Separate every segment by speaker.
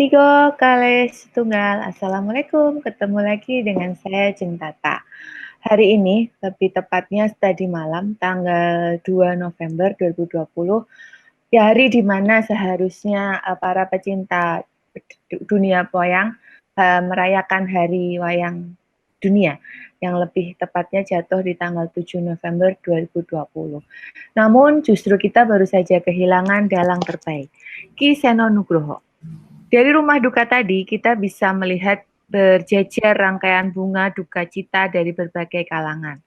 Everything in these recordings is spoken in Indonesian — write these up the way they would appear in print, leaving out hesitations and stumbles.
Speaker 1: Tigo kali setunggal. Assalamualaikum, ketemu lagi dengan saya Jeng Tata. Hari ini, lebih tepatnya tadi malam, tanggal 2 November 2020, ya hari di mana seharusnya para pecinta dunia wayang merayakan Hari Wayang Dunia, yang lebih tepatnya jatuh di tanggal 7 November 2020. Namun justru kita baru saja kehilangan dalang terbaik, Ki Seno Nugroho. Dari rumah duka tadi, kita bisa melihat berjejer rangkaian bunga duka cita dari berbagai kalangan.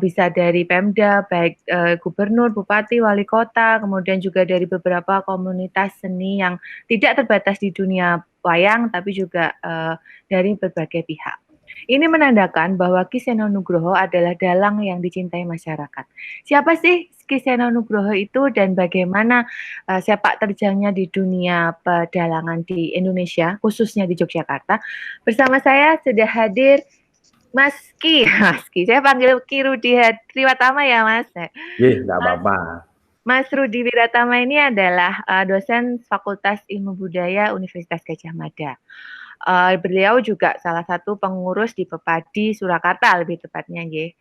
Speaker 1: Bisa dari Pemda, baik gubernur, bupati, wali kota, kemudian juga dari beberapa komunitas seni yang tidak terbatas di dunia wayang, tapi juga dari berbagai pihak. Ini menandakan bahwa Ki Seno Nugroho adalah dalang yang dicintai masyarakat. Siapa sih Ki Seno Nugroho itu dan bagaimana sepak terjangnya di dunia pedalangan di Indonesia, khususnya di Yogyakarta? Bersama saya sudah hadir Mas Ki, Mas Ki, saya panggil Ki Rudi Triwatama ya Mas.
Speaker 2: Iya, nggak
Speaker 1: Mas,
Speaker 2: apa-apa.
Speaker 1: Mas Rudi Wiratama ini adalah dosen Fakultas Ilmu Budaya Universitas Gadjah Mada. Beliau juga salah satu pengurus di Pepadi Surakarta lebih tepatnya, nggih.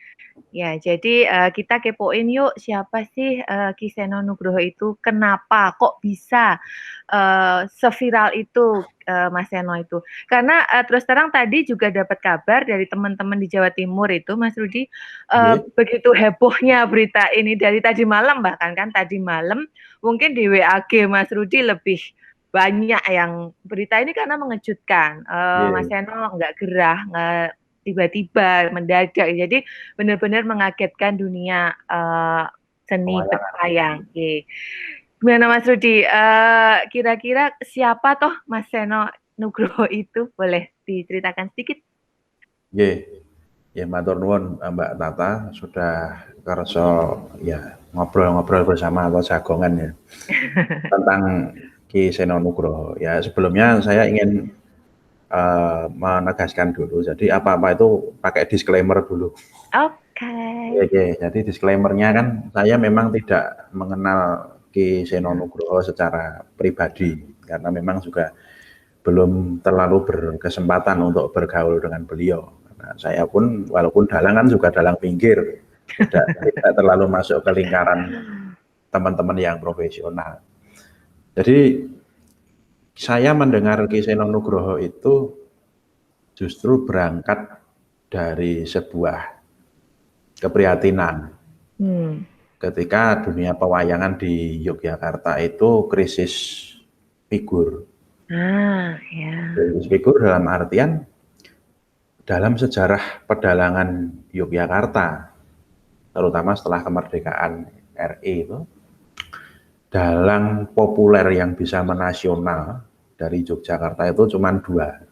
Speaker 1: Ya, jadi kita kepoin yuk siapa sih Ki Seno Nugroho itu, kenapa kok bisa seviral itu Mas Seno itu. Karena terus terang tadi juga dapat kabar dari teman-teman di Jawa Timur itu Mas Rudi,
Speaker 2: Iya.
Speaker 1: begitu hebohnya berita ini dari tadi malam, bahkan kan tadi malam mungkin di WAG Mas Rudi lebih banyak yang berita ini karena mengejutkan. Mas
Speaker 2: Iya.
Speaker 1: Seno nggak gerah, nggak tiba-tiba mendadak. Jadi benar-benar mengagetkan dunia seni
Speaker 2: Pewayangan.
Speaker 1: berwayang. Gimana Mas Rudi? Kira-kira siapa toh Mas Seno Nugroho itu? Boleh diceritakan sedikit?
Speaker 2: Iya. Ya, matur nuwun Mbak Tata sudah kerso ya ngobrol-ngobrol bersama atau jagongan ya tentang Ki Seno Nugroho. Ya, sebelumnya saya ingin menegaskan dulu. Jadi apa-apa itu pakai disclaimer dulu.
Speaker 1: Oke.
Speaker 2: Oke, oke. Jadi disclaimernya kan saya memang tidak mengenal Ki Seno Nugroho secara pribadi karena memang juga belum terlalu berkesempatan untuk bergaul dengan beliau. Nah, saya pun walaupun dalang kan juga dalang pinggir, tidak terlalu masuk ke lingkaran teman-teman yang profesional. Jadi saya mendengar Ki Seno Nugroho itu justru berangkat dari sebuah keprihatinan ketika dunia pewayangan di Yogyakarta itu krisis figur.
Speaker 1: Ya.
Speaker 2: Krisis figur dalam artian dalam sejarah pedalangan Yogyakarta, terutama setelah kemerdekaan RI itu, dalang populer yang bisa menasional dari Yogyakarta itu cuma dua,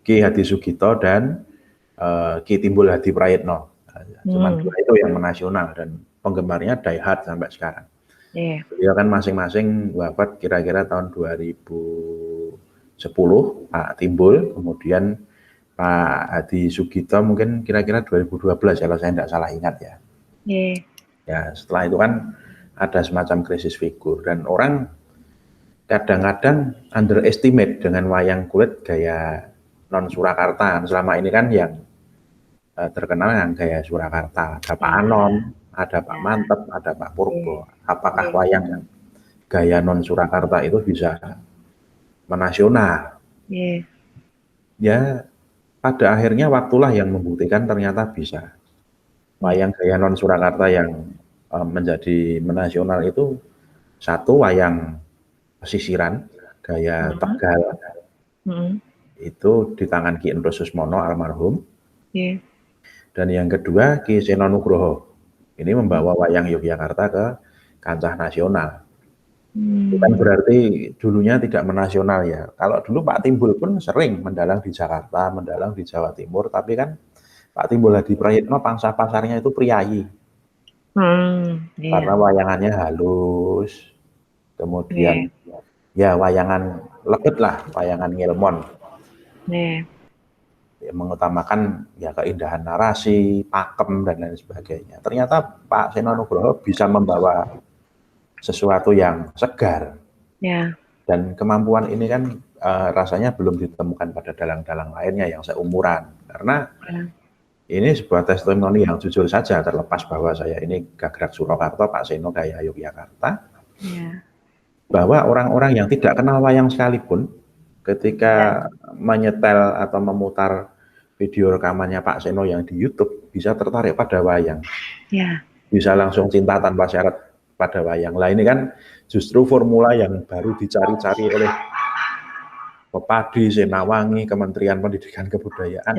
Speaker 2: Ki Hadi Sugito dan Ki Timbul Hadi Prayitno. Cuma dua itu yang menasional dan penggemarnya die hard sampai sekarang. Beliau kan masing-masing wafat kira-kira tahun 2010, Pak Timbul, kemudian Pak Hadi Sugito mungkin kira-kira 2012 kalau saya tidak salah ingat ya. Ya, setelah itu kan ada semacam krisis figur dan orang kadang-kadang underestimate dengan wayang kulit gaya non Surakarta. Selama ini kan yang terkenal yang gaya Surakarta. Ada Pak Anom, ada Pak Mantep, ada Pak Purbo. Apakah wayang yang gaya non Surakarta itu bisa menasional? Ya, pada akhirnya waktulah yang membuktikan ternyata bisa. Wayang gaya non Surakarta yang menjadi menasional itu satu wayang pesisiran gaya Tegal. Itu di tangan Ki Endro Susmono almarhum. Dan yang kedua Ki Seno Nugroho. Ini membawa wayang Yogyakarta ke kancah nasional. Bukan berarti dulunya tidak menasional ya. Kalau dulu Pak Timbul pun sering mendalang di Jakarta, mendalang di Jawa Timur, tapi kan Pak Timbul Hadi Prayitno pangsa pasarnya itu priayi. Karena wayangannya halus, kemudian ya wayangan lebet lah, wayangan ngilmon. Ya, mengutamakan ya keindahan narasi, pakem dan lain sebagainya. Ternyata Pak Seno Nugroho bisa membawa sesuatu yang segar. Dan kemampuan ini kan rasanya belum ditemukan pada dalang-dalang lainnya yang seumuran. Karena ini sebuah testimoni yang jujur saja, terlepas bahwa saya ini Gagrak Surakarta, Pak Seno Gaya Yogyakarta. Bahwa orang-orang yang tidak kenal wayang sekalipun, ketika menyetel atau memutar video rekamannya Pak Seno yang di YouTube, bisa tertarik pada wayang. Bisa langsung cinta tanpa syarat pada wayang. Lah ini kan justru formula yang baru dicari-cari oleh Pepadi, Senawangi, Kementerian Pendidikan Kebudayaan.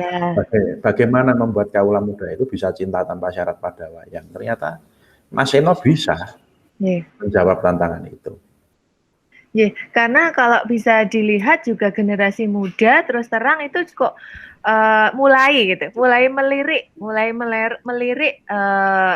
Speaker 2: Bagaimana membuat kaula muda itu bisa cinta tanpa syarat pada wayang. Ternyata Mas Seno bisa menjawab tantangan itu.
Speaker 1: Karena kalau bisa dilihat juga generasi muda terus terang itu kok mulai melirik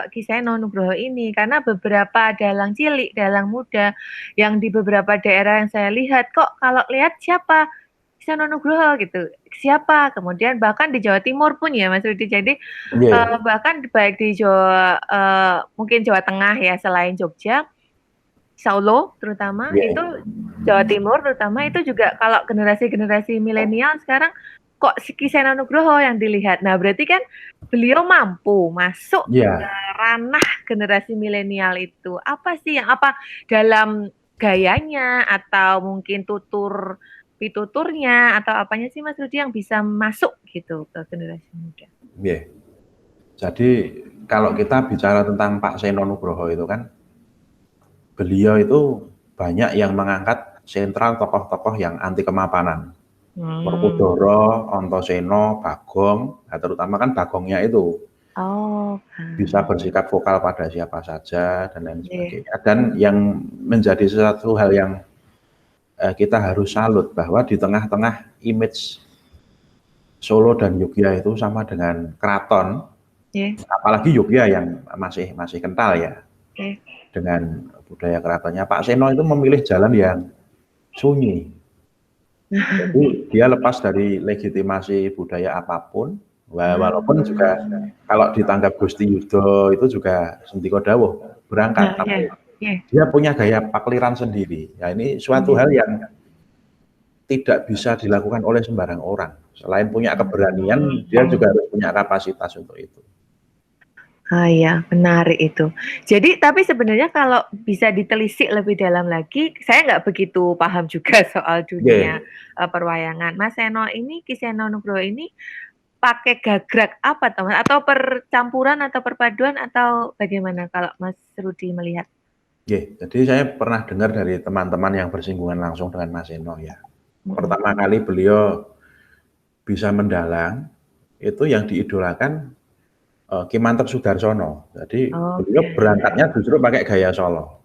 Speaker 1: Ki Seno Nugroho ini, karena beberapa dalang cilik, dalang muda yang di beberapa daerah yang saya lihat, kok kalau lihat siapa Ki Seno Nugroho gitu, siapa, kemudian bahkan di Jawa Timur pun ya Mas Rudi, jadi bahkan baik di Jawa mungkin Jawa Tengah ya, selain Jogja, Solo terutama, itu Jawa Timur terutama, itu juga kalau generasi-generasi milenial sekarang kok Ki Seno Nugroho yang dilihat. Nah berarti kan beliau mampu masuk ke ranah generasi milenial itu. Apa sih yang dalam gayanya atau mungkin pituturnya atau apanya sih Mas Rudi yang bisa masuk gitu ke generasi muda?
Speaker 2: Jadi kalau kita bicara tentang Pak Seno Nugroho itu kan, beliau itu banyak yang mengangkat sentral tokoh-tokoh yang anti kemapanan. Werkudara, Antasena, Bagong, nah terutama kan Bagongnya itu bisa bersikap vokal pada siapa saja dan lain sebagainya. Dan yang menjadi sesuatu hal yang kita harus salut, bahwa di tengah-tengah image Solo dan Yogyakarta itu sama dengan keraton, apalagi Yogyakarta yang masih kental ya dengan budaya keratonnya. Pak Seno itu memilih jalan yang sunyi. Jadi dia lepas dari legitimasi budaya apapun, walaupun juga kalau ditanggap Gusti Yudo itu juga Sendika Dawuh berangkat, tapi dia punya gaya pakliran sendiri. Ya ini suatu hal yang tidak bisa dilakukan oleh sembarang orang. Selain punya keberanian, dia juga harus punya kapasitas untuk itu.
Speaker 1: Ya, menarik itu. Jadi, tapi sebenarnya kalau bisa ditelisik lebih dalam lagi, saya nggak begitu paham juga soal dunia perwayangan. Mas Seno ini, Ki Seno Nugroho ini pakai gagrak apa teman? Atau percampuran atau perpaduan atau bagaimana kalau Mas Rudi melihat?
Speaker 2: Jadi saya pernah dengar dari teman-teman yang bersinggungan langsung dengan Mas Seno ya. Pertama kali beliau bisa mendalang, itu yang diidolakan Ki Mantep Sudarsono. Jadi beliau berangkatnya justru pakai gaya Solo.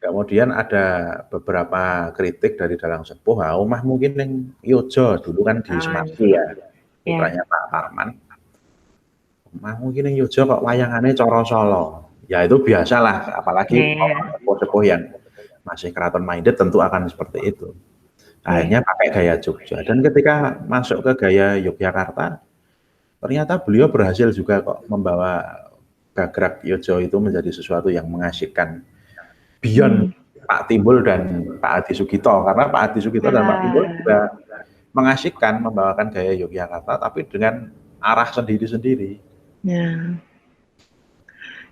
Speaker 2: Kemudian ada beberapa kritik dari dalang sepuh, omah mungkin yang Yojo dulu kan di Semasi ya, putranya Pak Parman. Omah mungkin yang Yojo kok wayangannya coro Solo. Ya itu biasalah, apalagi sepuh-sepuh yang masih keraton minded tentu akan seperti itu. Akhirnya pakai gaya Jogja, dan ketika masuk ke gaya Yogyakarta, ternyata beliau berhasil juga kok membawa Gagrak Yojo itu menjadi sesuatu yang mengasyikkan beyond Pak Timbul dan Pak Adi Sugito, karena Pak Adi Sugito dan Pak Timbul juga mengasyikkan membawakan gaya Yogyakarta tapi dengan arah sendiri-sendiri.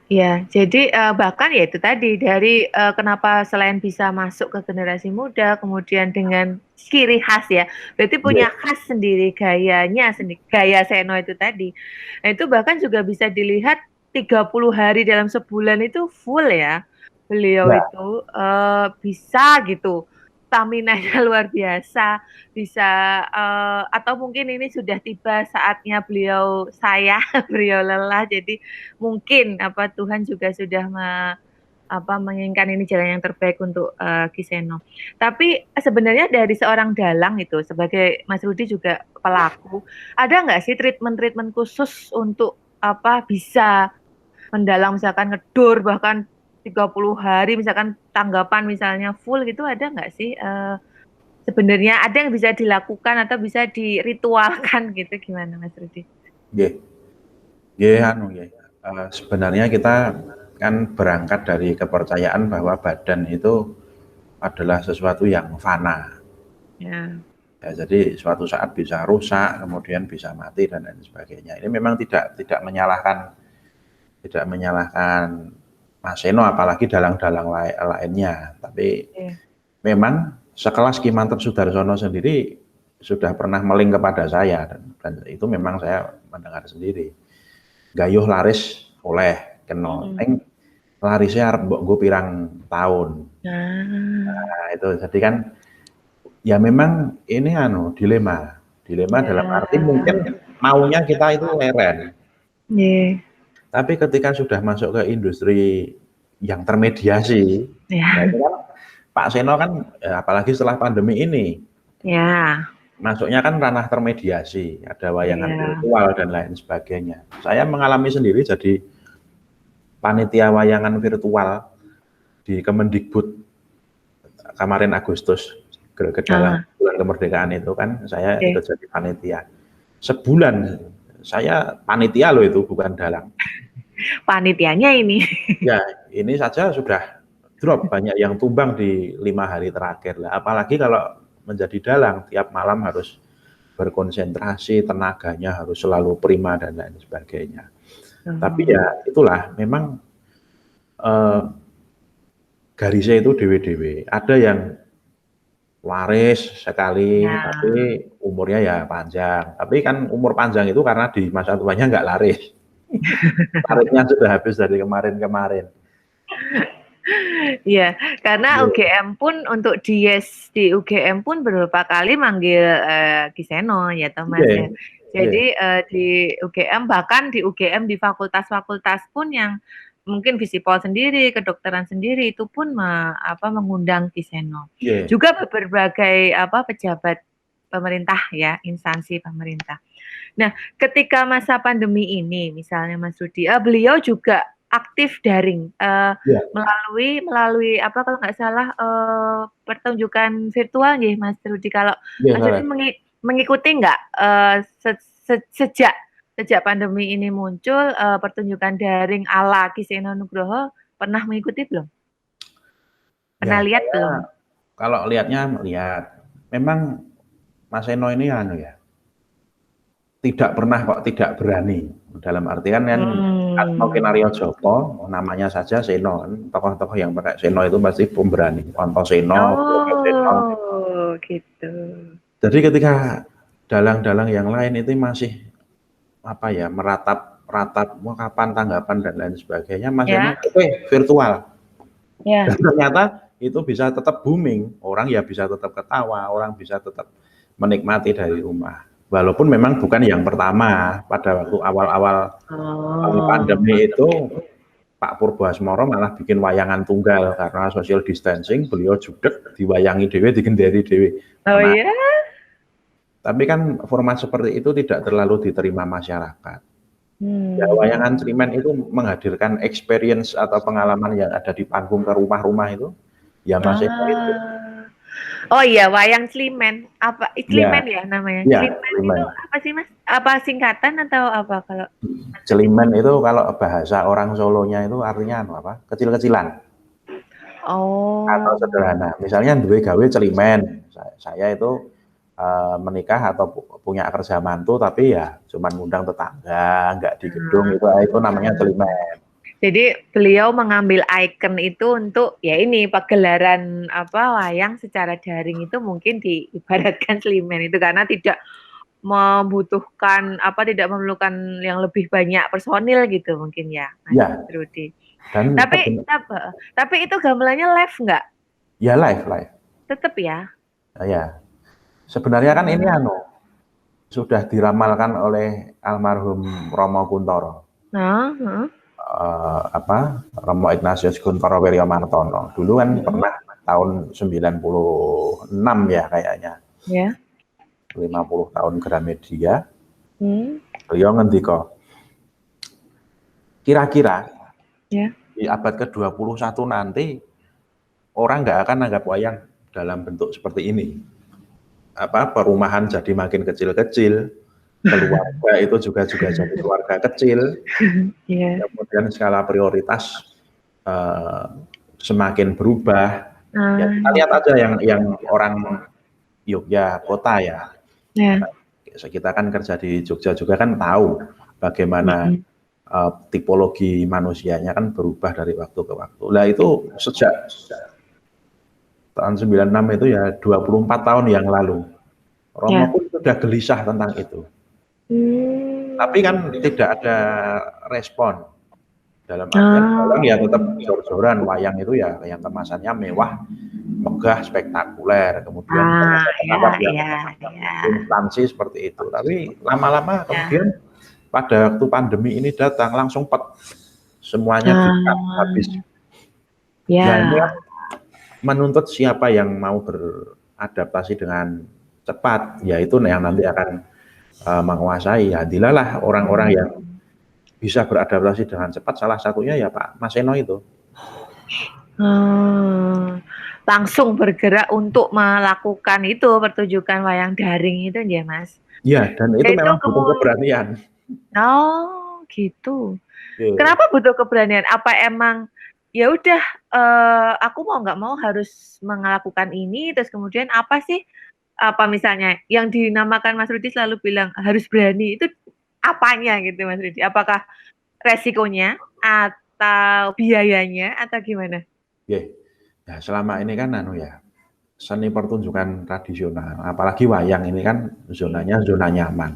Speaker 1: Ya, jadi bahkan ya itu tadi dari kenapa selain bisa masuk ke generasi muda, kemudian dengan ciri khas ya, berarti punya khas sendiri, gayanya sendiri, gaya Seno itu tadi. Nah itu bahkan juga bisa dilihat 30 hari dalam sebulan itu full ya, beliau itu bisa gitu, stamina-nya luar biasa, bisa atau mungkin ini sudah tiba saatnya beliau beliau lelah, jadi mungkin Tuhan juga sudah menginginkan ini jalan yang terbaik untuk Ki Seno. Tapi sebenarnya dari seorang dalang itu, sebagai Mas Rudi juga pelaku, ada nggak sih treatment khusus untuk bisa mendalang, misalkan ngedur bahkan 30 hari, misalkan tanggapan misalnya full gitu, ada nggak sih sebenarnya ada yang bisa dilakukan atau bisa diritualkan gitu, gimana Mas Rudi?
Speaker 2: Sebenarnya kita kan berangkat dari kepercayaan bahwa badan itu adalah sesuatu yang fana. Ya, jadi suatu saat bisa rusak, kemudian bisa mati dan lain sebagainya. Ini memang tidak menyalahkan Mas Seno, apalagi dalang-dalang lainnya. Tapi memang sekelas Ki Mantep Sudarsono sendiri sudah pernah meling kepada saya, dan itu memang saya mendengar sendiri. Gayuh laris oleh kena, larisnya arep mbok nggo pirang tahun. Nah, itu jadi kan ya memang ini dilema dalam arti mungkin maunya kita itu leren. Tapi ketika sudah masuk ke industri yang termediasi, nah itu kan Pak Seno kan apalagi setelah pandemi ini, masuknya kan ranah termediasi, ada wayangan virtual dan lain sebagainya. Saya mengalami sendiri jadi panitia wayangan virtual di Kemendikbud kemarin Agustus, ke dalam bulan kemerdekaan itu kan saya ikut jadi panitia. Sebulan saya panitia loh, itu bukan dalang.
Speaker 1: Panitianya ini.
Speaker 2: Ya, ini saja sudah drop, banyak yang tumbang di 5 hari terakhir lah. Apalagi kalau menjadi dalang, tiap malam harus berkonsentrasi, tenaganya harus selalu prima dan lain sebagainya. Tapi ya itulah, memang garisnya itu dewe-dewe. Ada yang laris sekali, tapi umurnya ya panjang. Tapi kan umur panjang itu karena di masa tuanya nggak laris. Larisnya sudah habis dari kemarin-kemarin.
Speaker 1: Iya, karena UGM pun untuk di UGM pun beberapa kali manggil Ki Seno ya Mas ya. Jadi di UGM, bahkan di UGM di fakultas-fakultas pun yang mungkin Visipol sendiri, kedokteran sendiri itu pun mengundang Ki Seno. Juga berbagai pejabat pemerintah ya, instansi pemerintah. Nah, ketika masa pandemi ini, misalnya Mas Rudi, beliau juga aktif daring melalui kalau nggak salah pertunjukan virtual ya Mas Rudi. Kalau Mas Rudi mengikuti nggak sejak pandemi ini muncul pertunjukan daring ala Ki Seno Nugroho, pernah mengikuti belum? Pernah lihat belum?
Speaker 2: Kalau lihat, memang Mas Seno ini tidak pernah kok tidak berani, dalam artian kan mungkin Aryo Joko namanya saja Seno, tokoh-tokoh yang pakai Seno itu pasti pemberani, Anto Seno,
Speaker 1: gitu.
Speaker 2: Jadi ketika dalang-dalang yang lain itu masih meratap kapan tanggapan dan lain sebagainya, Mas Seno virtual. Dan ternyata itu bisa tetap booming, orang ya bisa tetap ketawa, orang bisa tetap menikmati dari rumah. Walaupun memang bukan yang pertama, pada waktu awal-awal pandemi itu Pak Purboasmoro malah bikin wayangan tunggal karena social distancing, beliau judek diwayangi dewe, digenderi dewe.
Speaker 1: Iya?
Speaker 2: Tapi kan format seperti itu tidak terlalu diterima masyarakat. Ya, wayangan Celimen itu menghadirkan experience atau pengalaman yang ada di panggung ke rumah-rumah itu, ya masih itu.
Speaker 1: Oh iya, wayang Celimen. Apa Celimen ya namanya? Celimen itu apa sih Mas? Apa singkatan atau apa kalau?
Speaker 2: Celimen itu kalau bahasa orang Solonya itu artinya kecil-kecilan. Atau sederhana. Misalnya duwe gawe Celimen. Saya itu menikah atau punya kerja mantu, tapi ya cuma ngundang tetangga, nggak di gedung, itu namanya Celimen.
Speaker 1: Jadi beliau mengambil ikon itu untuk ya ini pagelaran wayang secara daring itu mungkin diibaratkan Celimen itu karena tidak membutuhkan tidak memerlukan yang lebih banyak personil gitu mungkin ya Mas Rudi. Tapi itu gamelannya live nggak?
Speaker 2: Ya live.
Speaker 1: Tetap ya?
Speaker 2: Ya. Sebenarnya kan ini sudah diramalkan oleh almarhum Romo Kuntoro. Romo Ignatius Kuntoro Wiryamartono. Dulu kan pernah tahun 96 ya kayaknya. 50 tahun Gramedia. Beliau ngendika, kira-kira di abad ke-21 nanti orang nggak akan anggap wayang dalam bentuk seperti ini. Perumahan jadi makin kecil-kecil, keluarga itu juga jadi keluarga kecil, kemudian skala prioritas semakin berubah, Ya kita lihat aja yang orang Yogyakarta kota ya. Kita kan kerja di Jogja juga kan tahu bagaimana tipologi manusianya kan berubah dari waktu ke waktu. Nah itu sejak tahun 96 itu ya 24 tahun yang lalu. Romo pun sudah gelisah tentang itu. Tapi kan tidak ada respon. Dalam artian wayang ya tetap jor-joran, wayang itu ya yang kemasannya mewah, megah, spektakuler, kemudian pendapat yang instansi seperti itu. Tapi lama-lama kemudian pada waktu pandemi ini datang langsung semuanya di-cut habis. Dan menuntut siapa yang mau beradaptasi dengan cepat, yaitu yang nanti akan menguasai. Ya dilalah orang-orang yang bisa beradaptasi dengan cepat, salah satunya ya Pak Mas Eno itu.
Speaker 1: Langsung bergerak untuk melakukan itu, pertunjukan wayang daring itu ya Mas?
Speaker 2: Iya, dan itu memang butuh keberanian.
Speaker 1: Oh gitu. Kenapa butuh keberanian? Apa emang ya udah aku mau nggak mau harus melakukan ini, terus kemudian apa sih, apa misalnya yang dinamakan Mas Rudi selalu bilang harus berani, itu apanya gitu Mas Rudi? Apakah resikonya atau biayanya atau gimana?
Speaker 2: Ya selama ini kan seni pertunjukan tradisional, apalagi wayang ini kan zonanya zona nyaman.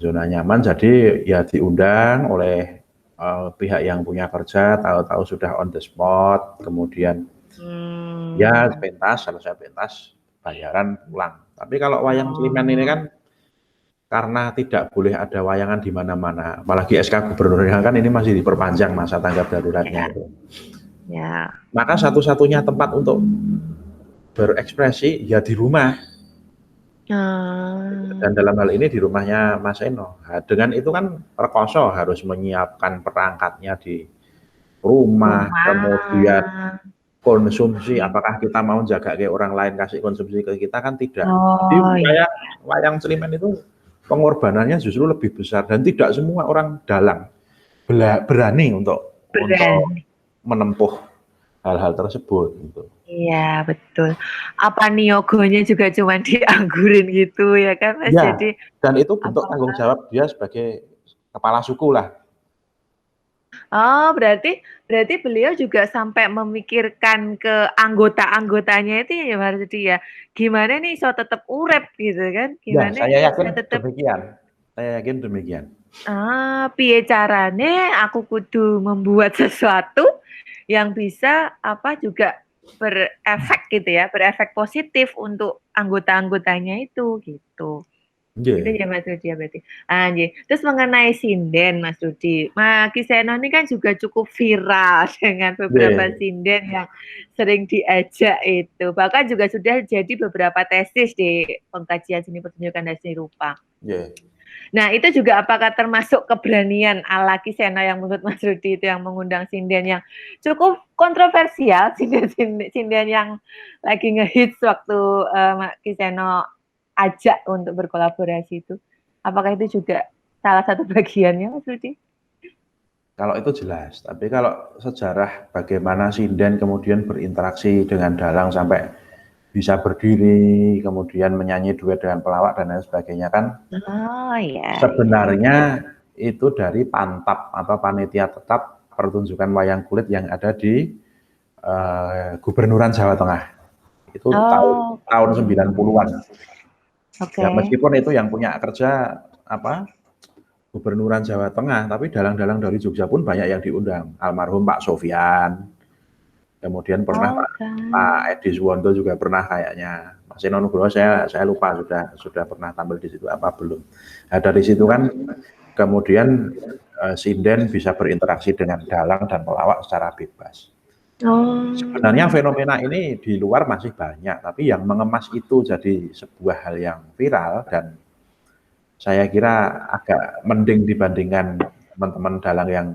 Speaker 2: Zona nyaman, jadi ya diundang oleh pihak yang punya kerja, tahu-tahu sudah on the spot, kemudian ya pentas, selesai pentas, bayaran pulang. Tapi kalau wayang Sleman ini kan karena tidak boleh ada wayangan di mana-mana, apalagi SK Gubernurnya kan ini masih diperpanjang masa tanggap daruratnya itu. Maka satu-satunya tempat untuk berekspresi ya di rumah. Dan dalam hal ini di rumahnya Mas Eno. Nah, dengan itu kan rekoso harus menyiapkan perangkatnya di rumah, kemudian konsumsi, apakah kita mau jaga kayak orang lain kasih konsumsi ke kita kan tidak. Jadi wayang Sleman itu pengorbanannya justru lebih besar dan tidak semua orang dalang berani untuk menempuh hal-hal tersebut gitu.
Speaker 1: Iya betul. Apa niagonya juga cuma dianggurin gitu ya kan Mas?
Speaker 2: Ya, jadi dan itu bentuk tanggung jawab dia sebagai kepala suku lah.
Speaker 1: Oh berarti beliau juga sampai memikirkan ke anggota-anggotanya itu ya Mas Rudi ya. Gimana nih so tetap urep gitu kan? Gimana
Speaker 2: saya yakin demikian. Saya yakin demikian.
Speaker 1: Piye carane aku kudu membuat sesuatu yang bisa juga berefek gitu ya, berefek positif untuk anggota-anggotanya itu gitu. Itu ya Mas Rudi ya berarti. Terus mengenai sinden Mas Rudi, Mas Kiseno ini kan juga cukup viral dengan beberapa sinden yang sering diajak itu. Bahkan juga sudah jadi beberapa tesis di pengkajian seni pertunjukan dan seni rupa. Nah itu juga apakah termasuk keberanian ala Kiseno yang menurut Mas Rudi itu yang mengundang sinden yang cukup kontroversial, sinden yang lagi ngehits waktu Kiseno ajak untuk berkolaborasi itu. Apakah itu juga salah satu bagiannya Mas Rudi?
Speaker 2: Kalau itu jelas, tapi kalau sejarah bagaimana sinden kemudian berinteraksi dengan dalang sampai bisa berdiri, kemudian menyanyi duet dengan pelawak dan lain sebagainya kan sebenarnya itu dari pantap atau panitia tetap pertunjukan wayang kulit yang ada di Gubernuran Jawa Tengah. Itu tahun 90-an. Ya, meskipun itu yang punya kerja Gubernuran Jawa Tengah, tapi dalang-dalang dari Jogja pun banyak yang diundang. Almarhum Pak Sofyan, kemudian pernah Pak Edi Suwondo juga pernah kayaknya. Mas Eno Nugroho saya lupa sudah pernah tampil di situ apa belum. Nah, dari situ kan kemudian sinden bisa berinteraksi dengan dalang dan pelawak secara bebas. Sebenarnya fenomena ini di luar masih banyak, tapi yang mengemas itu jadi sebuah hal yang viral dan saya kira agak mending dibandingkan teman-teman dalang yang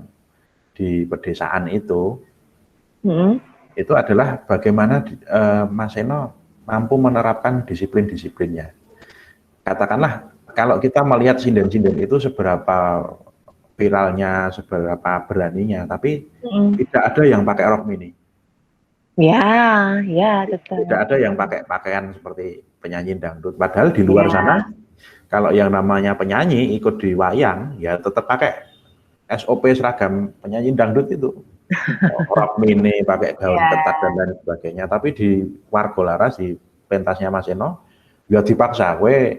Speaker 2: di pedesaan itu. Itu adalah bagaimana Mas Eno mampu menerapkan disiplin-disiplinnya. Katakanlah kalau kita melihat sinden-sinden itu seberapa viralnya, seberapa beraninya, tapi tidak ada yang pakai rok mini.
Speaker 1: Ya, tetap.
Speaker 2: Tidak ada yang pakai pakaian seperti penyanyi dangdut. Padahal di luar
Speaker 1: Ya,
Speaker 2: sana, kalau yang namanya penyanyi ikut di wayang, ya tetap pakai SOP seragam penyanyi dangdut itu. Rok mini, pakai gaun ketat dan
Speaker 1: ya,
Speaker 2: lain sebagainya. Tapi di Warga Laras, di pentasnya Mas Eno, ya dipaksa. Kue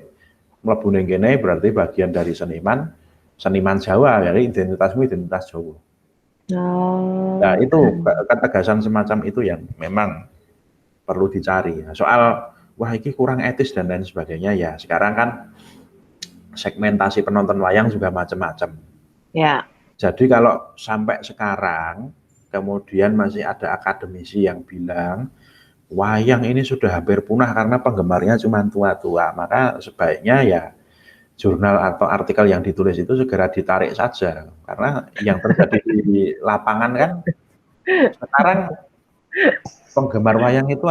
Speaker 2: mlebu ning kene berarti bagian dari seniman Jawa, jadi identitasmu identitas Jawa. Nah,
Speaker 1: oh,
Speaker 2: itu ketegasan semacam itu yang memang perlu dicari. Soal wah ini kurang etis dan lain sebagainya ya. Sekarang kan segmentasi penonton wayang juga macam-macam.
Speaker 1: ya,
Speaker 2: Jadi kalau sampai sekarang kemudian masih ada akademisi yang bilang wayang ini sudah hampir punah karena penggemarnya cuma tua-tua, maka sebaiknya ya jurnal atau artikel yang ditulis itu segera ditarik saja. Karena yang terjadi di lapangan kan sekarang penggemar wayang itu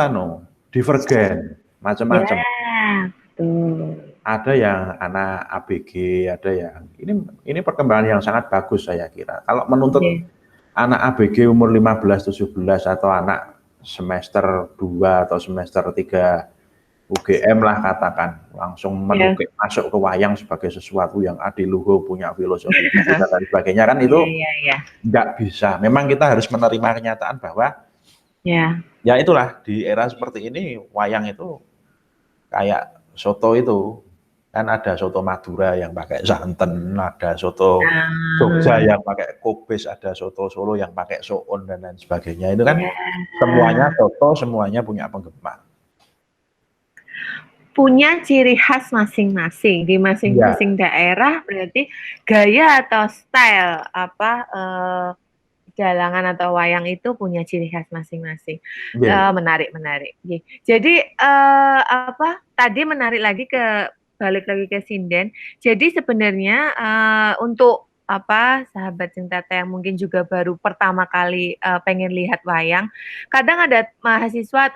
Speaker 2: divergen, macam-macam.
Speaker 1: ya, betul.
Speaker 2: Ada yang anak ABG, ada yang ini perkembangan yang sangat bagus saya kira. Kalau menuntut
Speaker 1: Ya,
Speaker 2: anak ABG umur 15, 17 atau anak semester 2 atau semester 3 UGM lah katakan, langsung
Speaker 1: ya,
Speaker 2: menukik masuk ke wayang sebagai sesuatu yang adiluhur, punya filosofi tinggi dan lain sebagainya kan
Speaker 1: ya,
Speaker 2: itu
Speaker 1: ya, ya,
Speaker 2: nggak bisa. Memang kita harus menerima kenyataan bahwa
Speaker 1: ya,
Speaker 2: ya itulah di era seperti ini wayang itu kayak soto itu kan ada soto Madura yang pakai santen, ada soto Jogja
Speaker 1: nah,
Speaker 2: yang pakai kubis, ada soto Solo yang pakai soun dan lain sebagainya. Itu kan
Speaker 1: ya.
Speaker 2: semuanya soto, semuanya punya penggemar.
Speaker 1: Punya ciri khas masing-masing di
Speaker 2: Iya,
Speaker 1: masing-masing daerah, berarti gaya atau style apa dalangan atau wayang itu punya ciri khas masing-masing.
Speaker 2: iya,
Speaker 1: Menarik, menarik. Jadi apa tadi menarik lagi balik lagi ke sinden. Jadi sebenarnya untuk apa sahabat Cintata yang mungkin juga baru pertama kali pengen lihat wayang, kadang ada mahasiswa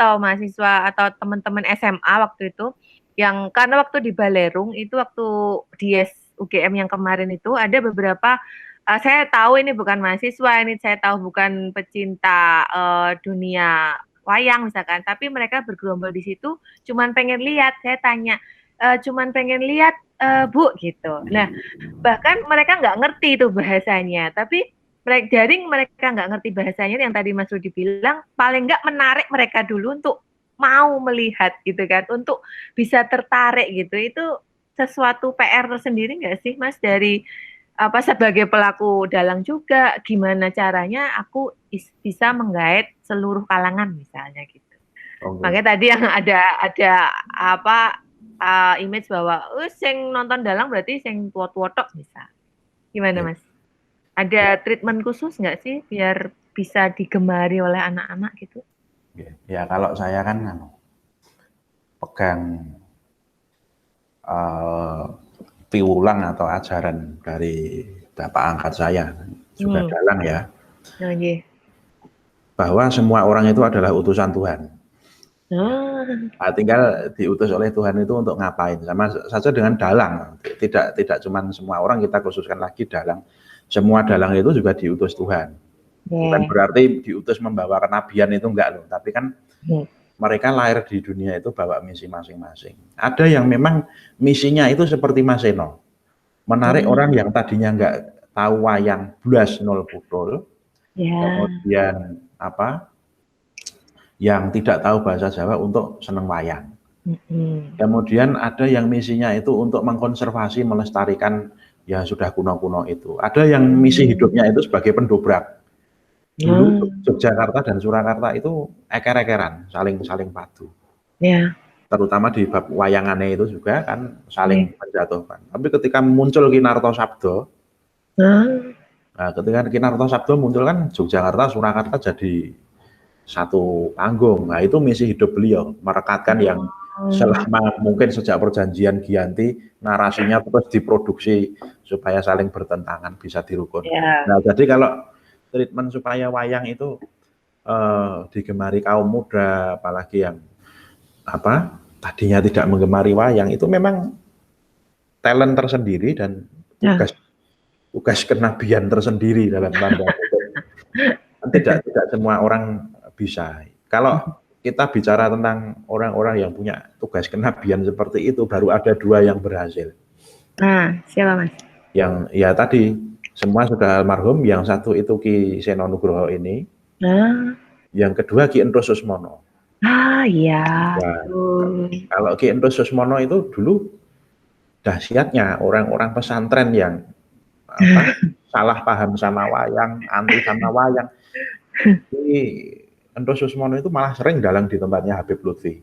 Speaker 1: atau teman-teman SMA waktu itu yang karena waktu di Balerung itu waktu di UGM yang kemarin itu ada beberapa saya tahu ini bukan mahasiswa, ini saya tahu bukan pecinta dunia wayang misalkan, tapi mereka bergerombol di situ cuman pengen lihat. Saya tanya, cuman pengen lihat Bu gitu. Nah, bahkan mereka nggak ngerti itu bahasanya, tapi mereka nggak ngerti bahasanya yang tadi Mas Rudi bilang, paling nggak menarik mereka dulu untuk mau melihat gitu kan, untuk bisa tertarik gitu. Itu sesuatu PR tersendiri nggak sih Mas dari apa sebagai pelaku dalang juga gimana caranya aku bisa menggait seluruh kalangan misalnya gitu.
Speaker 2: oke.
Speaker 1: Makanya tadi yang ada apa image bahwa sing nonton dalang berarti sing tua-tua tok bisa. Gimana
Speaker 2: Ya,
Speaker 1: Mas? Ada treatment khusus nggak sih biar bisa digemari oleh anak-anak gitu?
Speaker 2: ya, ya kalau saya kan pegang uh, piwulang atau ajaran dari bapak angkat saya, juga
Speaker 1: Hmm.
Speaker 2: dalang ya,
Speaker 1: Oh, yeah.
Speaker 2: bahwa semua orang itu adalah utusan Tuhan.
Speaker 1: Ah,
Speaker 2: Nah, tinggal diutus oleh Tuhan itu untuk ngapain. Sama saja dengan dalang. Tidak cuma semua orang kita khususkan lagi dalang. Semua dalang itu juga diutus Tuhan. Bukan
Speaker 1: yeah.
Speaker 2: berarti diutus membawa kenabian itu enggak loh. Tapi kan
Speaker 1: Hmm.
Speaker 2: mereka lahir di dunia itu bawa misi masing-masing. Ada yang memang misinya itu seperti Mas Eno. Menarik
Speaker 1: Hmm.
Speaker 2: orang yang tadinya enggak tahu wayang blas nol pudol.
Speaker 1: Ya.
Speaker 2: Kemudian apa yang tidak tahu bahasa Jawa untuk seneng wayang.
Speaker 1: Hmm.
Speaker 2: Kemudian ada yang misinya itu untuk mengkonservasi, melestarikan yang sudah kuno-kuno itu. Ada yang misi
Speaker 1: Hmm.
Speaker 2: hidupnya itu sebagai pendobrak. Dulu
Speaker 1: Hmm.
Speaker 2: Yogyakarta dan Surakarta itu eker-ekeran, saling padu.
Speaker 1: Ya.
Speaker 2: Terutama di bab wayangannya itu juga kan
Speaker 1: Yeah.
Speaker 2: saling menjatuhkan. Tapi ketika muncul Kinarto Sabdo,
Speaker 1: Ah.
Speaker 2: nah ketika Kinarto Sabdo muncul kan Yogyakarta, Surakarta jadi satu panggung. Nah itu misi hidup beliau, merekatkan yang
Speaker 1: Oh.
Speaker 2: selama mungkin sejak perjanjian Giyanti narasinya terus diproduksi supaya saling bertentangan bisa dirukunkan.
Speaker 1: Ya.
Speaker 2: Nah jadi kalau treatment supaya wayang itu digemari kaum muda, apalagi yang apa tadinya tidak menggemari wayang itu memang talent tersendiri dan
Speaker 1: Ya.
Speaker 2: tugas tugas kenabian tersendiri dalam tanda kutip. Tidak semua orang bisa. Kalau kita bicara tentang orang-orang yang punya tugas kenabian seperti itu, baru ada 2 yang berhasil.
Speaker 1: Nah, siapa Mas?
Speaker 2: Yang ya tadi, semua sudah almarhum, yang satu itu Ki Seno Nugroho ini, yang kedua Ki Enrus Susmono.
Speaker 1: Iya,
Speaker 2: Ya, kalau Ki Enrus Susmono itu dulu dahsyatnya orang-orang pesantren yang salah paham sama wayang, anti sama wayang. Ki Enrus Susmono itu malah sering dalang di tempatnya Habib Lutfi.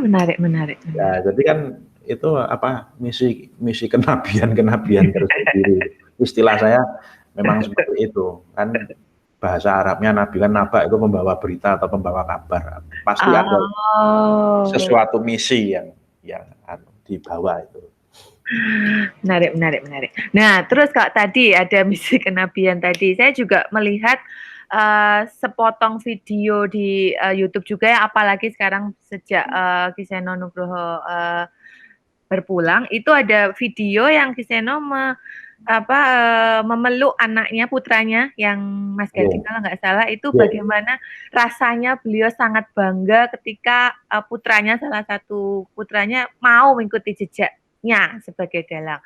Speaker 1: Menarik.
Speaker 2: Ya, jadi kan itu misi kenabian tersendiri. Istilah saya memang seperti itu. Kan bahasa Arabnya nabi kan naba itu membawa berita atau membawa kabar. Pasti ada sesuatu misi yang dibawa itu.
Speaker 1: Menarik. Nah, terus kalau tadi ada misi kenabian tadi, saya juga melihat sepotong video di YouTube juga ya, apalagi sekarang sejak Ki Seno Nugroho berpulang, itu ada video yang Ki Seno memeluk anaknya, putranya yang Mas Gading kalau nggak salah, itu bagaimana rasanya beliau sangat bangga ketika salah satu putranya mau mengikuti jejaknya sebagai dalang.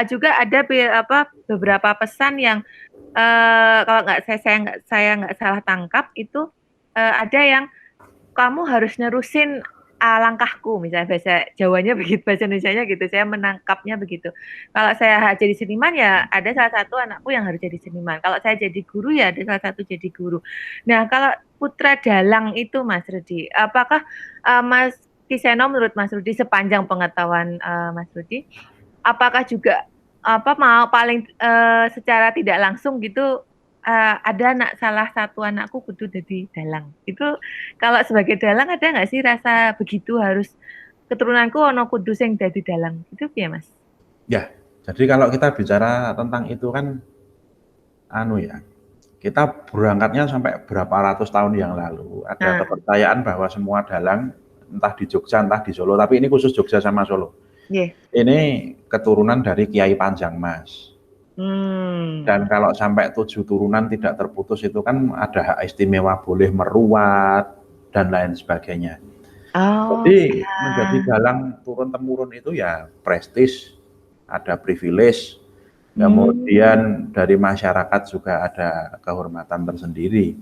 Speaker 1: Juga ada beberapa pesan yang kalau saya nggak salah tangkap itu ada yang kamu harus nerusin langkahku, misalnya bahasa Jawanya begitu, bahasa Indonesianya gitu, saya menangkapnya begitu. Kalau saya jadi seniman ya ada salah satu anakku yang harus jadi seniman. Kalau saya jadi guru ya ada salah satu jadi guru. Nah, kalau putra dalang itu Mas Rudi, apakah Mas Ki Seno menurut Mas Rudi sepanjang pengetahuan Mas Rudi, apakah juga mau paling secara tidak langsung gitu ada salah satu anakku kudu jadi dalang. Itu kalau sebagai dalang ada nggak sih rasa begitu harus keturunanku ono kudu sing dadi dalang? Itu ya Mas?
Speaker 2: Ya, jadi kalau kita bicara tentang itu kan kita berangkatnya sampai berapa ratus tahun yang lalu. Ada kepercayaan bahwa semua dalang entah di Jogja, entah di Solo, tapi ini khusus Jogja sama Solo. Ini keturunan dari Kiai Panjang Mas. Dan kalau sampai 7 turunan tidak terputus itu kan ada hak istimewa boleh meruat dan lain sebagainya. Jadi menjadi dalang turun-temurun itu ya prestis, ada privilege, kemudian dari masyarakat juga ada kehormatan tersendiri.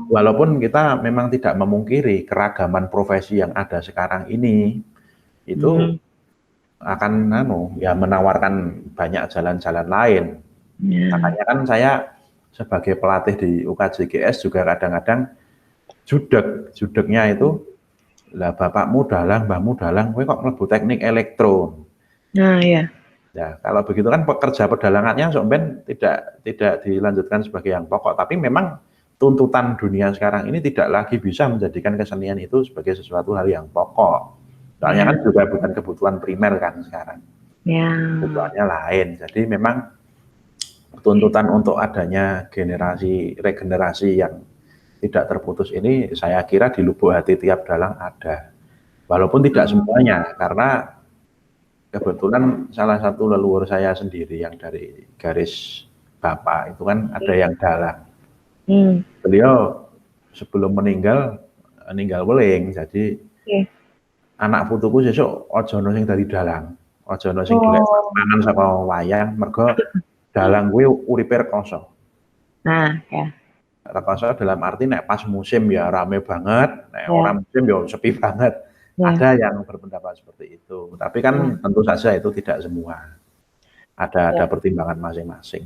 Speaker 2: Walaupun kita memang tidak memungkiri keragaman profesi yang ada sekarang ini itu akan menawarkan banyak jalan-jalan lain. Makanya kan saya sebagai pelatih di UKJGS juga kadang-kadang judeknya itu lah bapakmu dalang, mbahmu dalang, kowe kok mlebu teknik elektro.
Speaker 1: Iya.
Speaker 2: Ya, kalau begitu kan pekerja pedalangannya sebenarnya tidak dilanjutkan sebagai yang pokok, tapi memang tuntutan dunia sekarang ini tidak lagi bisa menjadikan kesenian itu sebagai sesuatu hal yang pokok. Soalnya kan juga bukan kebutuhan primer kan sekarang. Kebutuhannya lain. Jadi memang tuntutan untuk adanya regenerasi yang tidak terputus ini saya kira di lubuk hati tiap dalang ada. Walaupun tidak semuanya, karena kebetulan salah satu leluhur saya sendiri yang dari garis bapak itu kan ada yang dalang. Beliau sebelum meninggal weling, jadi anak putuku sesuk ojo ono sing dari dalang, ojo ono sing golek mangan saka wayang, mergo dalang kuwi uripe rekoso. Rekoso dalam arti nek pas musim ya rame banget, nek ora musim ya sepi banget. Ada yang berpendapat seperti itu, tapi kan tentu saja itu tidak semua. Ada pertimbangan masing-masing.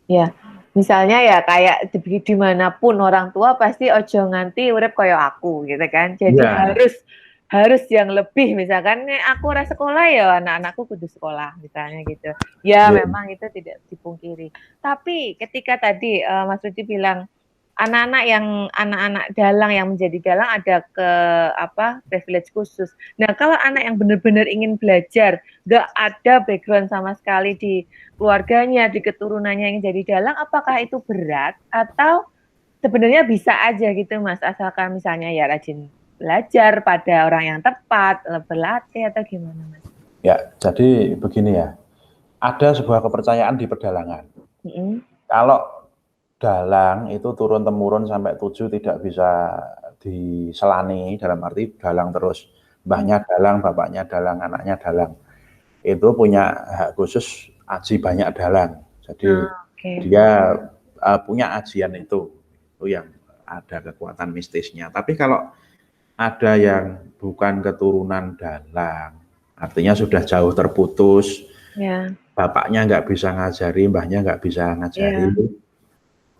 Speaker 1: Ya, misalnya ya kayak dimanapun orang tua pasti ojo nganti urip koyo aku gitu kan. Jadi harus yang lebih, misalkan aku ora sekolah ya anak-anakku kudu sekolah misalnya gitu. Ya memang itu tidak dipungkiri. Tapi ketika tadi Mas Rudi bilang anak-anak dalang yang menjadi dalang ada privilege khusus. Nah, kalau anak yang benar-benar ingin belajar, nggak ada background sama sekali di keluarganya, di keturunannya yang jadi dalang, apakah itu berat atau sebenarnya bisa aja gitu Mas, asalkan misalnya ya rajin belajar pada orang yang tepat, berlatih atau gimana Mas?
Speaker 2: Ya, jadi begini ya, ada sebuah kepercayaan di pedalangan. Kalau dalang itu turun-temurun sampai 7 tidak bisa diselani, dalam arti dalang terus. Mbahnya dalang, bapaknya dalang, anaknya dalang. Itu punya hak khusus aji banyak dalang. Jadi dia punya ajian itu yang ada kekuatan mistisnya. Tapi kalau ada yang bukan keturunan dalang, artinya sudah jauh terputus, bapaknya nggak bisa ngajari, mbahnya nggak bisa ngajari,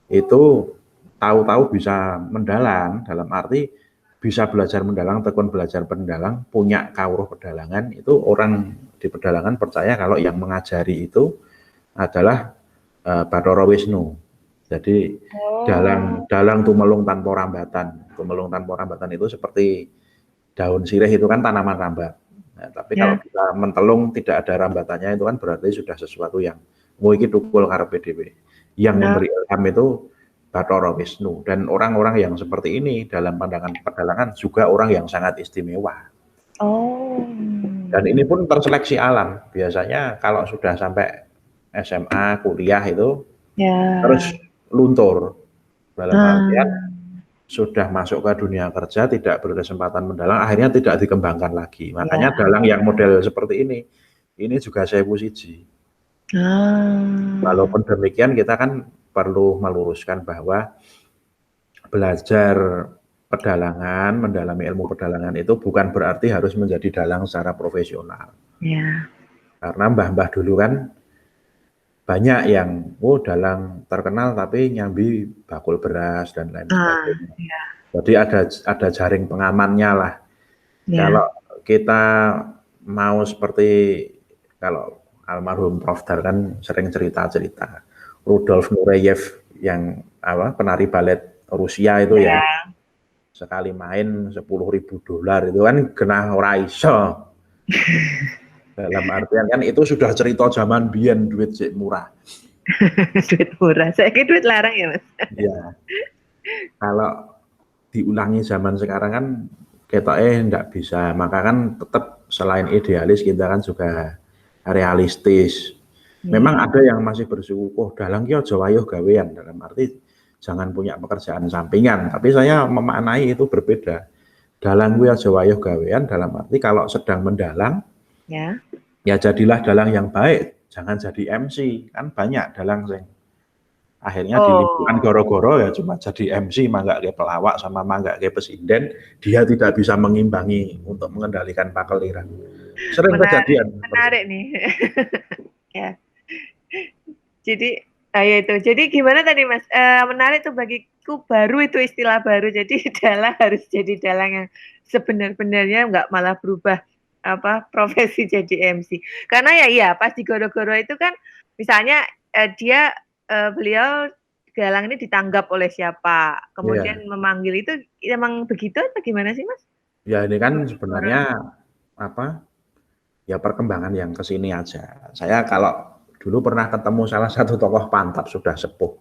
Speaker 2: itu tahu-tahu bisa mendalang, dalam arti bisa belajar mendalang, tekun belajar mendalang, punya kawruh pedalangan, itu orang di pedalangan percaya kalau yang mengajari itu adalah Bathara Wisnu. Jadi dalang tumelung tanpa rambatan. Tumelung tanpa rambatan itu seperti daun sirih itu kan tanaman rambat. Nah, tapi kalau kita mentelung tidak ada rambatannya itu kan berarti sudah sesuatu yang iki tukul karepe dhewe. Yang memberi ilham itu Bathara Wisnu, dan orang-orang yang seperti ini dalam pandangan pedalangan juga orang yang sangat istimewa. Dan ini pun terseleksi alam. Biasanya kalau sudah sampai SMA, kuliah itu terus luntur. Dalam artian sudah masuk ke dunia kerja, tidak berkesempatan mendalang, akhirnya tidak dikembangkan lagi. Makanya dalang yang model seperti ini juga sewu siji. Walaupun demikian kita kan perlu meluruskan bahwa belajar pedalangan, mendalami ilmu pedalangan itu bukan berarti harus menjadi dalang secara profesional. Karena mbah-mbah dulu kan banyak yang dalang terkenal tapi nyambi bakul beras dan lain sebagainya. Jadi ada jaring pengamannya lah. Kalau kita mau seperti kalau almarhum Prof. Dar kan sering cerita-cerita Rudolf Nureyev yang penari balet Rusia itu ya, sekali main $10.000 itu kan kena ora iso. Dalam artian kan itu sudah cerita zaman biyen, duit sik murah.
Speaker 1: Duit murah, saya kira duit larang ya Mas.
Speaker 2: Iya. Kalau diulangi zaman sekarang kan ketoknya enggak bisa, maka kan tetap selain idealis kita kan juga realistis. Memang ada yang masih bersyukur, dalang ki aja wayuh gawean, dalam arti jangan punya pekerjaan sampingan, tapi saya memaknai itu berbeda. Dalang kuwi aja wayuh gawean dalam arti kalau sedang mendalang ya jadilah dalang yang baik, jangan jadi MC. Kan banyak dalang sing akhirnya dilibatkan goro-goro ya cuma jadi MC, manggak kayak pelawak sama manggak kayak presiden, dia tidak bisa mengimbangi untuk mengendalikan pakeliran. Sering kejadian.
Speaker 1: Menarik nih. Ya. Jadi jadi gimana tadi Mas? Menarik tuh bagiku, baru itu istilah baru. Jadi dalang harus jadi dalang yang sebenar-benarnya, nggak malah berubah profesi jadi MC. Karena ya pas di goro-goro itu kan misalnya beliau dalang ini ditanggap oleh siapa, kemudian memanggil, itu emang begitu atau gimana sih Mas?
Speaker 2: Ya ini kan sebenarnya ya perkembangan yang kesini aja. Saya kalau dulu pernah ketemu salah satu tokoh pantap sudah sepuh.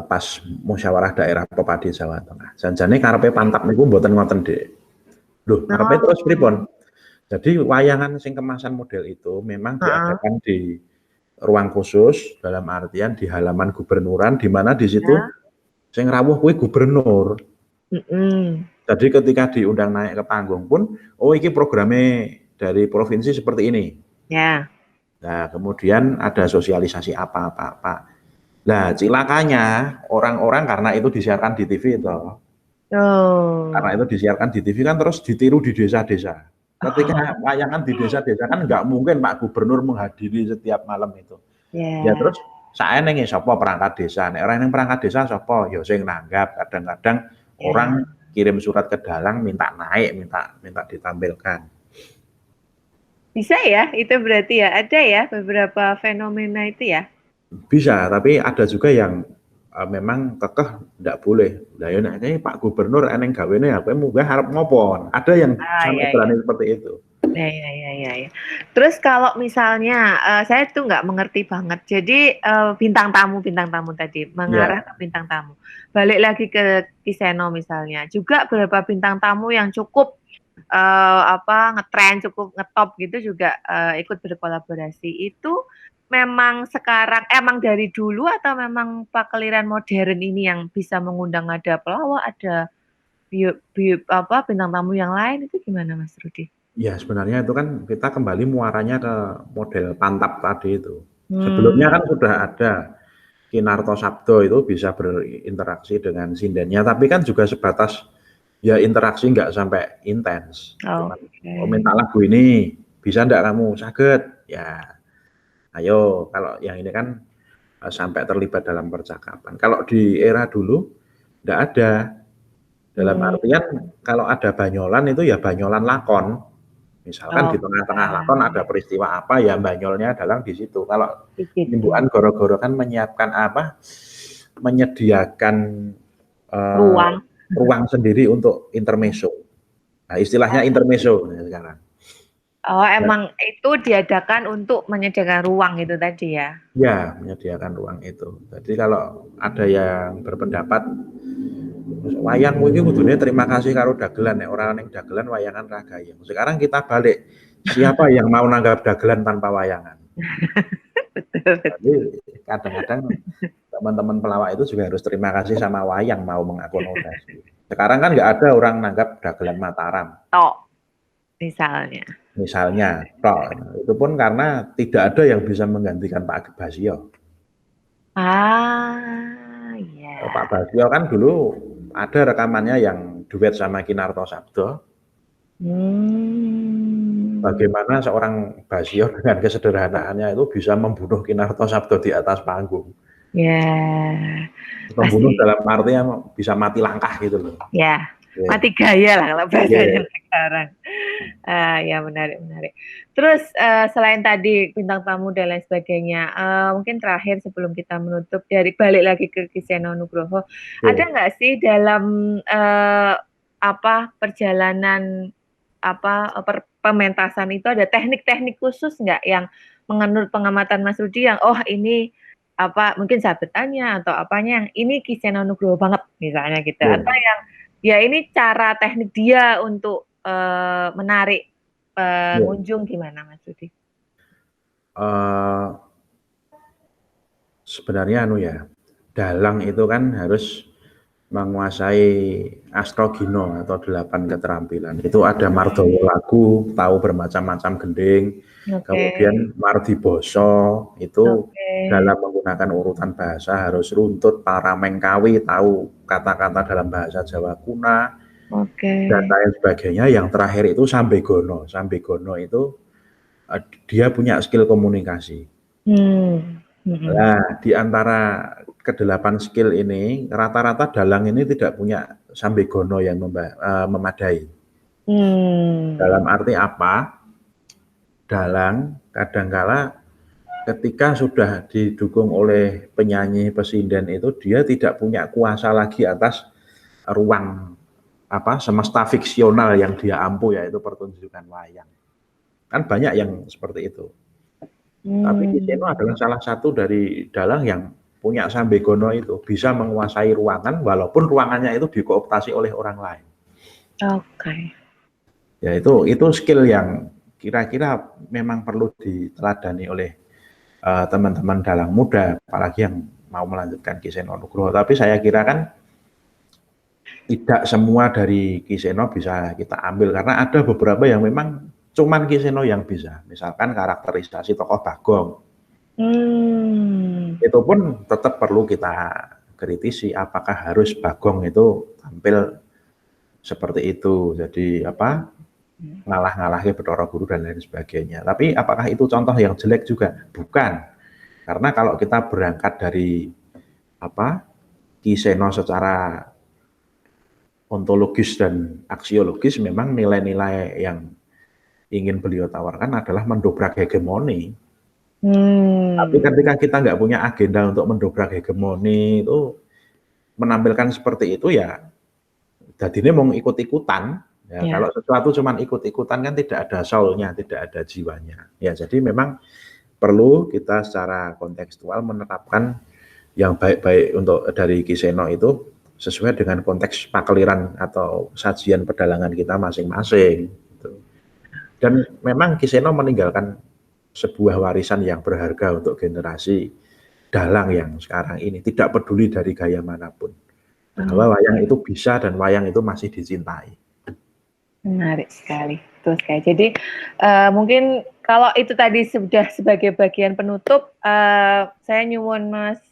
Speaker 2: Pas musyawarah daerah Pepadi Jawa Tengah. Janjane karepe pantap niku mboten ngoten, Dik. Loh, karepe terus pripun? Jadi wayangan sing kemasan model itu memang diadakan di ruang khusus, dalam artian di halaman gubernuran, di mana di situ sing rawuh kuwi gubernur. Jadi ketika diundang naik ke panggung pun, iki programnya dari provinsi seperti ini. Nah, kemudian ada sosialisasi apa. Nah, cilakanya orang-orang karena itu disiarkan di TV itu. Karena itu disiarkan di TV kan terus ditiru di desa-desa. Ketika wayangan di desa-desa kan nggak mungkin Pak Gubernur menghadiri setiap malam itu. Ya terus saya nengi sapa perangkat desa. Nek orang yang perangkat desa sapa? Ya sing nanggap. Kadang-kadang orang kirim surat ke dalang minta naik, minta ditampilkan.
Speaker 1: Bisa ya, itu berarti ya ada ya beberapa fenomena itu ya.
Speaker 2: Bisa, tapi ada juga yang memang kekeh ndak boleh. Lah ya nek Pak Gubernur eneng gawene kowe munggah arep ngopo? Ada yang sampai berani seperti itu.
Speaker 1: Ya. Terus kalau misalnya saya tuh nggak mengerti banget. Jadi bintang tamu tadi mengarah ke bintang tamu. Balik lagi ke Kiseno misalnya. Juga beberapa bintang tamu yang cukup ngetren, cukup ngetop gitu juga ikut berkolaborasi. Itu memang sekarang emang dari dulu atau memang pakeliran modern ini yang bisa mengundang ada pelawak, ada bintang tamu yang lain, itu gimana Mas Rudi?
Speaker 2: Ya sebenarnya itu kan kita kembali muaranya ke model pantap tadi itu. Sebelumnya kan sudah ada Kinarto Sabdo itu bisa berinteraksi dengan sindennya, tapi kan juga sebatas ya interaksi nggak sampai intens. Cuman minta lagu ini, bisa nggak kamu? Saged. Ya, ayo. Kalau yang ini kan sampai terlibat dalam percakapan. Kalau di era dulu nggak ada. Dalam artian kalau ada banyolan itu ya banyolan lakon. Misalkan di tengah-tengah lakon ada peristiwa apa, ya banyolnya adalah di situ. Kalau Imbuan Goro-Goro kan menyiapkan apa? Menyediakan ruang sendiri untuk intermezzo. Nah, istilahnya intermezzo sekarang.
Speaker 1: Oh, emang itu diadakan untuk menyediakan ruang itu tadi ya?
Speaker 2: Ya, menyediakan ruang itu. Jadi kalau ada yang berpendapat wayang mungkin kudune terima kasih karo dagelan ya, orang yang dagelan wayangan ragayang. Sekarang kita balik, siapa yang mau nanggap dagelan tanpa wayangan?
Speaker 1: Betul.
Speaker 2: Jadi kadang-kadang teman-teman pelawak itu juga harus terima kasih sama wayang mau mengakomodasi. Sekarang kan nggak ada orang nanggap dagelan Mataram.
Speaker 1: Tok, misalnya.
Speaker 2: Misalnya, tok. Itu pun karena tidak ada yang bisa menggantikan Pak Basio.
Speaker 1: Iya.
Speaker 2: Pak Basio kan dulu ada rekamannya yang duet sama Kinarto Sabdo. Bagaimana seorang Basio dengan kesederhanaannya itu bisa membunuh Kinarto Sabdo di atas panggung.
Speaker 1: Ya.
Speaker 2: Membunuh dalam artinya bisa mati langkah gitu loh.
Speaker 1: Ya, mati gaya lah kalau bahasanya sekarang. Ya menarik. Terus selain tadi bintang tamu dan lain sebagainya, mungkin terakhir sebelum kita menutup, dari balik lagi ke Ki Seno Nugroho, ada nggak sih dalam perjalanan pementasan itu ada teknik-teknik khusus nggak yang menurut pengamatan Mas Rudi yang ini mungkin sabetannya atau apanya yang ini Ki Seno Nugroho banget misalnya gitu, atau yang ya ini cara teknik dia untuk menarik pengunjung, gimana Mas Rudi?
Speaker 2: Sebenarnya dalang itu kan harus menguasai astrogino atau 8 keterampilan. Itu ada Mardowo lagu, tahu bermacam-macam gending. Kemudian Mardiboso itu dalam menggunakan urutan bahasa harus runtut, Paramengkawi tahu kata-kata dalam bahasa Jawa kuna, dan lain sebagainya. Yang terakhir itu Sambegono. Sambegono itu dia punya skill komunikasi. Nah, di antara ke-8 skill ini, rata-rata dalang ini tidak punya Sambegono yang memadai. Dalam arti apa? Dalang kadangkala ketika sudah didukung oleh penyanyi pesinden itu, dia tidak punya kuasa lagi atas ruang semesta fiksional yang dia ampu, yaitu pertunjukan wayang. Kan banyak yang seperti itu. Tapi Ki Seno adalah salah satu dari dalang yang punya Sambegono itu, bisa menguasai ruangan walaupun ruangannya itu dikooptasi oleh orang lain. Ya itu skill yang kira-kira memang perlu diteladani oleh teman-teman dalang muda, apalagi yang mau melanjutkan Ki Seno Nugroho. Tapi saya kira kan tidak semua dari Ki Seno bisa kita ambil, karena ada beberapa yang memang cuman Ki Seno yang bisa. Misalkan karakterisasi tokoh Bagong. Itu pun tetap perlu kita kritisi, apakah harus Bagong itu tampil seperti itu. Jadi ngalah-ngalah ke Bathara Guru dan lain sebagainya. Tapi apakah itu contoh yang jelek juga? Bukan. Karena kalau kita berangkat dari Ki Seno secara ontologis dan aksiologis, memang nilai-nilai yang ingin beliau tawarkan adalah mendobrak hegemoni. Tapi ketika kita nggak punya agenda untuk mendobrak hegemoni, itu menampilkan seperti itu ya, jadinya mau ikut-ikutan. Ya, kalau sesuatu cuma ikut-ikutan kan tidak ada soul-nya, tidak ada jiwanya. Ya, jadi memang perlu kita secara kontekstual menerapkan yang baik-baik untuk dari Ki Seno itu sesuai dengan konteks pakeliran atau sajian pedalangan kita masing-masing. Dan memang Ki Seno meninggalkan sebuah warisan yang berharga untuk generasi dalang yang sekarang ini, tidak peduli dari gaya manapun. Bahwa wayang itu bisa dan wayang itu masih dicintai.
Speaker 1: Menarik sekali, betul sekali. Jadi mungkin kalau itu tadi sudah sebagai bagian penutup, saya nyuwun Mas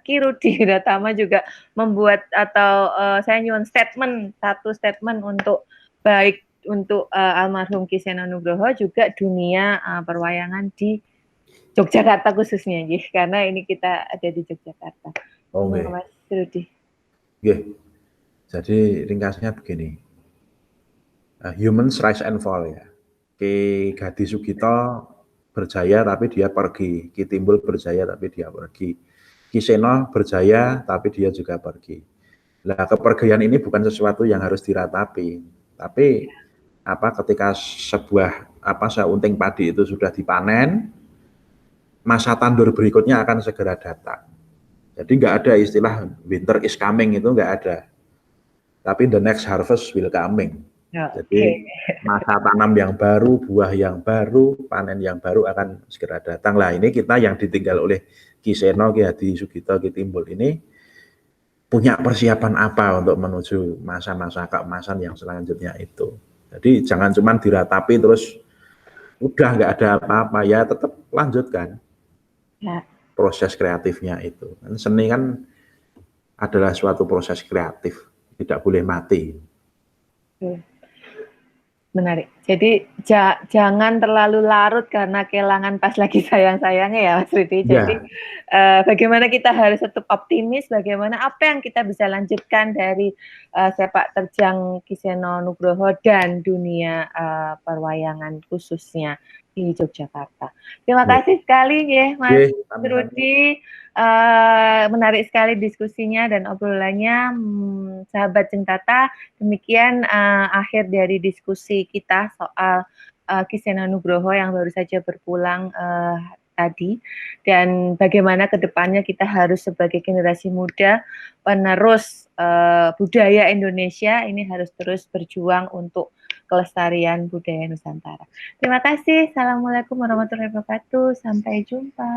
Speaker 1: Ki Rudi Wiratama juga membuat atau saya nyuwun satu statement untuk baik untuk almarhum Ki Seno Nugroho juga dunia perwayangan di Yogyakarta khususnya, karena ini kita ada di Yogyakarta.
Speaker 2: Oke.
Speaker 1: Mas Rudi.
Speaker 2: Jadi ringkasnya begini. Human rise and fall ya. Ki Gadi Sugito berjaya tapi dia pergi. Ki Timbul berjaya tapi dia pergi. Ki Seno berjaya tapi dia juga pergi. Nah, kepergian ini bukan sesuatu yang harus diratapi, tapi ketika sebuah seunting padi itu sudah dipanen, masa tandur berikutnya akan segera datang. Jadi nggak ada istilah winter is coming, itu nggak ada. Tapi the next harvest will coming. Jadi masa tanam yang baru, buah yang baru, panen yang baru akan segera datang. Lah ini kita yang ditinggal oleh Ki Seno, Ki Hadi Sugito, Ki Timbul ini punya persiapan apa untuk menuju masa-masa keemasan yang selanjutnya itu. Jadi jangan cuma diratapi terus udah nggak ada apa-apa, ya tetap lanjutkan proses kreatifnya itu. Seni kan adalah suatu proses kreatif, tidak boleh mati.
Speaker 1: Menarik. Jadi jangan terlalu larut karena kehilangan pas lagi sayang-sayangnya ya Mas Rudi. Jadi bagaimana kita harus tetap optimis, bagaimana apa yang kita bisa lanjutkan dari sepak terjang Ki Seno Nugroho dan dunia perwayangan khususnya di Yogyakarta. Terima kasih sekali ya Mas Rudi. Menarik sekali diskusinya dan obrolannya, sahabat Cengtata. Demikian akhir dari diskusi kita soal Ki Seno Nugroho yang baru saja berpulang tadi, dan bagaimana kedepannya kita harus sebagai generasi muda penerus budaya Indonesia ini harus terus berjuang untuk kelestarian budaya Nusantara. Terima kasih. Assalamualaikum warahmatullahi wabarakatuh. Sampai jumpa.